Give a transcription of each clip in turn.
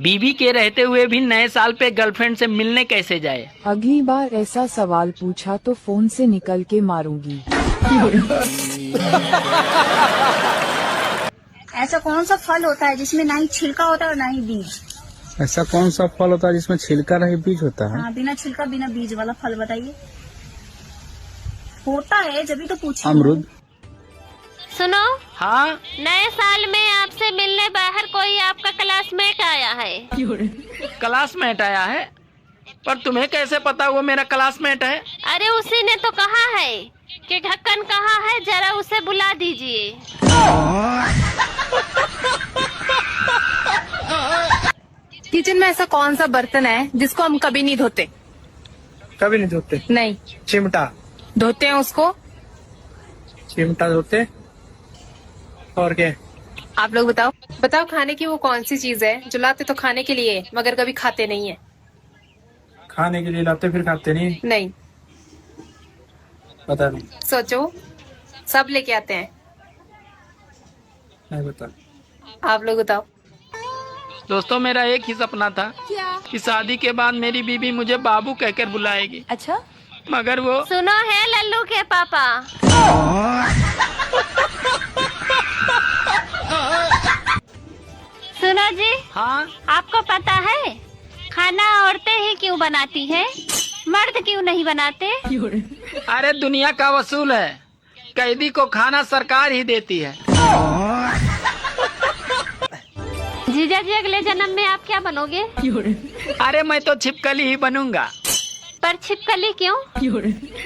बीवी के रहते हुए भी नए साल पे गर्लफ्रेंड से मिलने कैसे जाए? अगली बार ऐसा सवाल पूछा तो फोन से निकल के मारूंगी। ऐसा कौन सा फल होता है जिसमें ना ही छिलका होता है और ना ही बीज? ऐसा कौन सा फल होता है जिसमें छिलका नहीं बीज होता है? हाँ, बिना छिलका बिना बीज वाला फल बताइए। होता है जब भी तो पूछे। अमरूद। सुनो, हाँ, नए साल में आपसे मिलने बाहर कोई आपका क्लासमेट आया है। क्लासमेट आया है? पर तुम्हें कैसे पता वो मेरा क्लासमेट है? अरे उसी ने तो कहा है कि ढक्कन कहाँ है, जरा उसे बुला दीजिए। किचन में ऐसा कौन सा बर्तन है जिसको हम कभी नहीं धोते? कभी नहीं धोते? नहीं। चिमटा। धोते हैं उसको? चिमटा धोते। और क्या? आप लोग बताओ। बताओ, खाने की वो कौन सी चीज है जो लाते तो खाने के लिए मगर कभी खाते नहीं है? खाने के लिए लाते फिर खाते नहीं? नहीं। पता नहीं। सोचो, सब लेके आते हैं। नहीं पता। आप लोग बताओ। दोस्तों, मेरा एक ही सपना था कि शादी के बाद मेरी बीवी मुझे बाबू कहकर बुलाएगी। अच्छा, मगर वो सुनो है लल्लू के पापा, सुनो जी, हाँ, आपको पता है खाना औरतें ही क्यों बनाती है, मर्द क्यों नहीं बनाते? अरे दुनिया का वसूल है, कैदी को खाना सरकार ही देती है। जीजा जी, अगले जन्म में आप क्या बनोगे? अरे मैं तो छिपकली ही बनूंगा। पर छिपकली क्यों?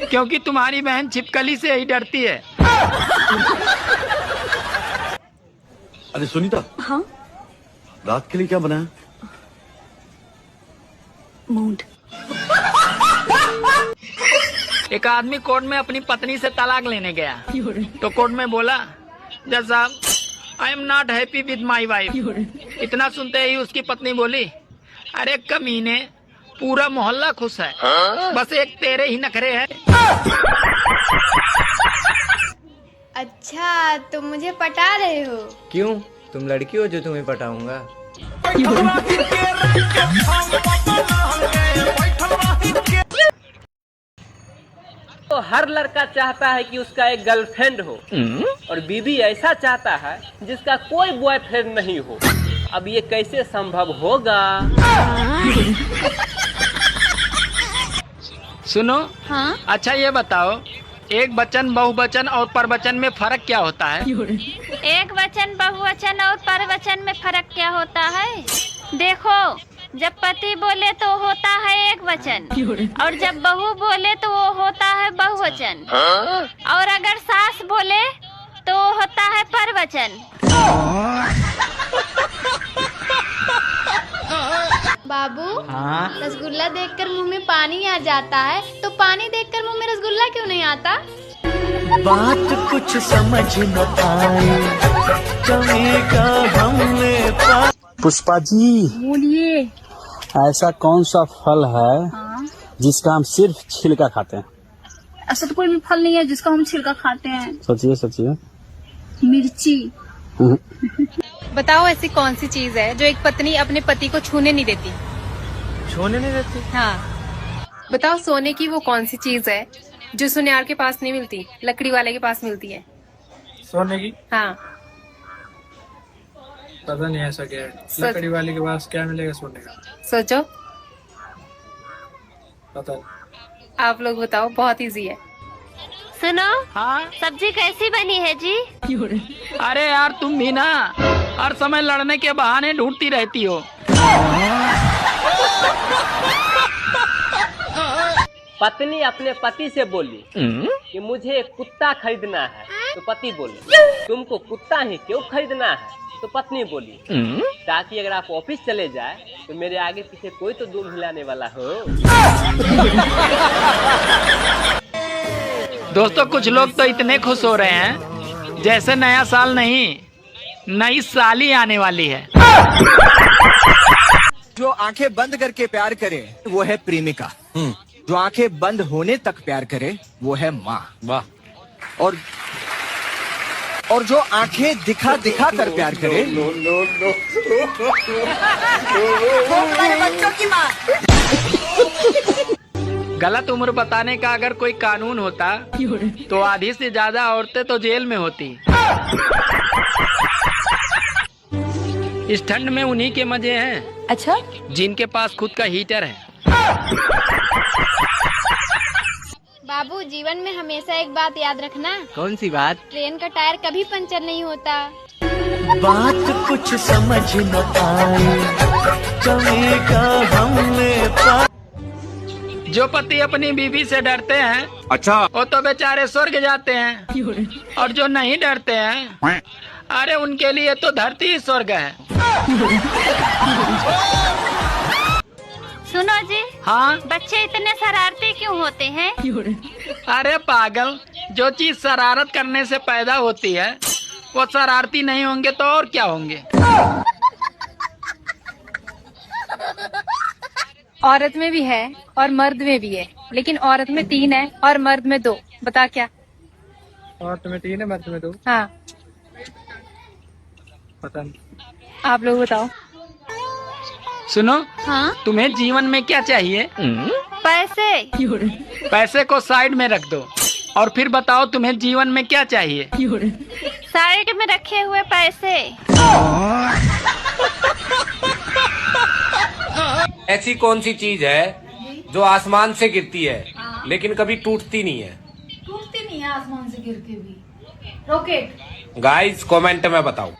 क्योंकि तुम्हारी बहन छिपकली से ही डरती है। अरे सुनीता। हाँ, रात के लिए क्या बनाया? मूड। एक आदमी कोर्ट में अपनी पत्नी से तलाक लेने गया तो कोर्ट में बोला, जज साहब, I am not happy with my wife. इतना सुनते ही उसकी पत्नी बोली, अरे कमीने, पूरा मोहल्ला खुश है, बस एक तेरे ही नखरे है। अच्छा, तुम मुझे पटा रहे हो? क्यों? तुम लड़की हो जो तुम्हें पटाऊंगा? तो हर लड़का चाहता है कि उसका एक गर्लफ्रेंड हो और बीवी ऐसा चाहता है जिसका कोई बॉयफ्रेंड नहीं हो। अब ये कैसे संभव होगा? सुनो, हाँ? अच्छा ये बताओ, एक वचन, बहुवचन और परवचन में फर्क क्या होता है? एक वचन, बहुवचन और परवचन में फर्क क्या होता है? देखो, जब पति बोले तो होता है एक वचन और जब बहू बोले तो वो होता है बहुवचन, और अगर सास बोले तो होता है परवचन। बाबू, हाँ? रसगुल्ला देखकर मुंह में पानी आ जाता है, तो पानी देखकर मुंह में रसगुल्ला क्यों नहीं आता? बात कुछ समझ न आए, कमी का हमने पुष्पा जी, बोलिए। ऐसा कौन सा फल है हाँ, जिसका हम सिर्फ छिलका खाते हैं? ऐसा तो कोई भी फल नहीं है जिसका हम छिलका खाते हैं। सोचिए सोचिए। मिर्ची। बताओ, ऐसी कौन सी चीज है जो एक पत्नी अपने पति को छूने नहीं देती? छूने नहीं देती? हाँ। बताओ, सोने की वो कौन सी चीज है जो सुनियार के पास नहीं मिलती, लकड़ी वाले के पास मिलती है? सोने की? हाँ। पता नहीं ऐसा क्या है। लकड़ी वाले के पास क्या मिलेगा सोने का? सोचो। पता नहीं। आप लोग बताओ, बहुत इजी है। सुनो, हाँ? सब्जी कैसी बनी है जी? अरे यार, तुम भी ना हर समय लड़ने के बहाने ढूंढती रहती हो। पत्नी अपने पति से बोली कि मुझे एक कुत्ता खरीदना है, तो पति बोले तुमको कुत्ता ही क्यों खरीदना है? तो पत्नी बोली ताकि अगर आप ऑफिस चले जाए तो मेरे आगे पीछे कोई तो दूम हिलाने वाला हो। दोस्तों, कुछ लोग तो इतने खुश हो रहे हैं जैसे नया साल नहीं, नई साली आने वाली है। जो आंखें बंद करके प्यार करे वो है प्रेमिका, जो आंखें बंद होने तक प्यार करे वो है माँ। वाह। और और जो आंखें दिखा दिखा कर प्यार करे वो हमारे बच्चों की माँ। गलत उम्र बताने का अगर कोई कानून होता तो आधी से ज्यादा औरतें तो जेल में होती। इस ठंड में उन्हीं के मजे हैं अच्छा, जिनके पास खुद का हीटर है। बाबू, जीवन में हमेशा एक बात याद रखना। कौन सी बात? ट्रेन का टायर कभी पंचर नहीं होता। बात कुछ समझ न आए, कभी का हमने जो पति अपनी बीवी से डरते हैं, अच्छा, वो तो बेचारे स्वर्ग जाते हैं, और जो नहीं डरते हैं, अरे उनके लिए तो धरती ही स्वर्ग है। सुनो जी, हाँ, बच्चे इतने शरारती क्यों होते हैं? अरे पागल, जो चीज शरारत करने से पैदा होती है वो शरारती नहीं होंगे तो और क्या होंगे? औरत में भी है और मर्द में भी है, लेकिन औरत में 3 है और मर्द में 2। बता क्या? औरत में 3 है, मर्द में 2। हाँ, पता नहीं। आप लोग बताओ। सुनो, हाँ, तुम्हें जीवन में क्या चाहिए? पैसे। पैसे को साइड में रख दो और फिर बताओ तुम्हें जीवन में क्या चाहिए? साइड में रखे हुए पैसे। ऐसी कौन सी चीज है जो आसमान से गिरती है लेकिन कभी टूटती नहीं है? टूटती नहीं है आसमान से गिर के भी। रॉकेट। गाइस कमेंट में बताओ।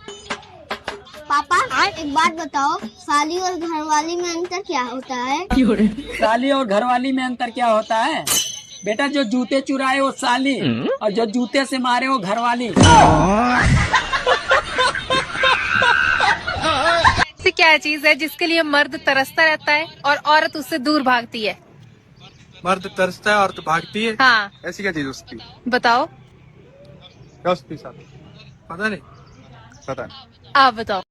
पापा, एक बात बताओ, साली और घरवाली में अंतर क्या होता है? साली और घरवाली में अंतर क्या होता है? बेटा, जो जूते चुराए वो साली और जो जूते से मारे वो घरवाली। ऐसी क्या चीज है जिसके लिए मर्द तरसता रहता है और औरत उससे दूर भागती है? मर्द तरसता है, औरत भागती है। हाँ, ऐसी क्या चीज उसकी? बताओ। क्या उसके साथ? पता नहीं। आप बताओ।